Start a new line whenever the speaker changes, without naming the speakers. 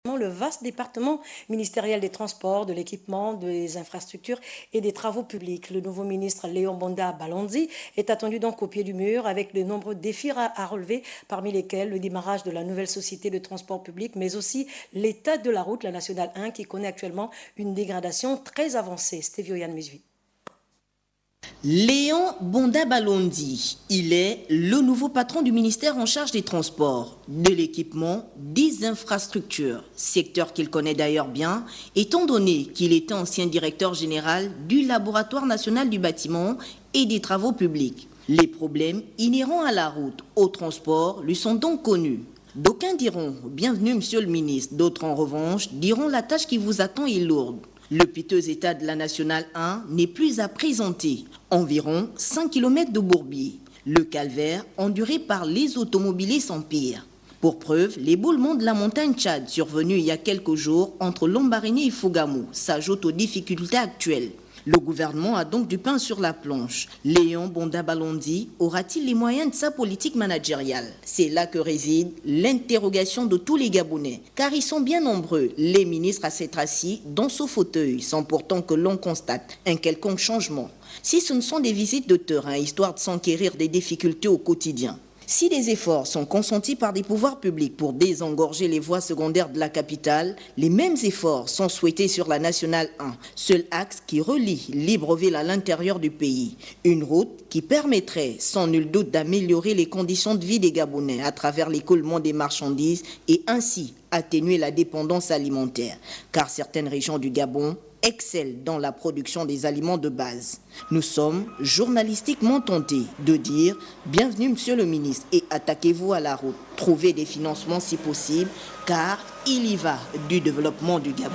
Le vaste département ministériel des Transports, de l'Équipement, des Infrastructures et des Travaux publics. Le nouveau ministre Léon Bonda Balondi est attendu donc au pied du mur avec de nombreux défis à relever, parmi lesquels le démarrage de la nouvelle société de transport public, mais aussi l'état de la route, la nationale 1, qui connaît actuellement une dégradation très avancée. Stéphio Yann Musui.
Léon Bonda Balondi, il est le nouveau patron du ministère en charge des transports, de l'équipement, des infrastructures, secteur qu'il connaît d'ailleurs bien, étant donné qu'il était ancien directeur général du Laboratoire national du bâtiment et des travaux publics. Les problèmes inhérents à la route, au transport, lui sont donc connus. D'aucuns diront « Bienvenue, monsieur le ministre », d'autres en revanche diront « La tâche qui vous attend est lourde ». Le piteux état de la Nationale 1 n'est plus à présenter. Environ 5 km de bourbier. Le calvaire enduré par les automobilistes s'empire. Pour preuve, l'éboulement de la montagne Tchad survenu il y a quelques jours entre Lambaréné et Fougamou s'ajoute aux difficultés actuelles. Le gouvernement a donc du pain sur la planche. Léon Bonda Balondi aura-t-il les moyens de sa politique managériale? C'est là que réside l'interrogation de tous les Gabonais. Car ils sont bien nombreux, les ministres à s'être assis dans ce fauteuil, sans pourtant que l'on constate un quelconque changement. Si ce ne sont des visites de terrain, histoire de s'enquérir des difficultés au quotidien. Si des efforts sont consentis par des pouvoirs publics pour désengorger les voies secondaires de la capitale, les mêmes efforts sont souhaités sur la Nationale 1, seul axe qui relie Libreville à l'intérieur du pays. Une route qui permettrait sans nul doute d'améliorer les conditions de vie des Gabonais à travers l'écoulement des marchandises et ainsi atténuer la dépendance alimentaire. Car certaines régions du Gabon excellent dans la production des aliments de base. Nous sommes journalistiquement tentés de dire « Bienvenue, monsieur le ministre, et attaquez-vous à la route. Trouvez des financements si possible, car il y va du développement du Gabon. »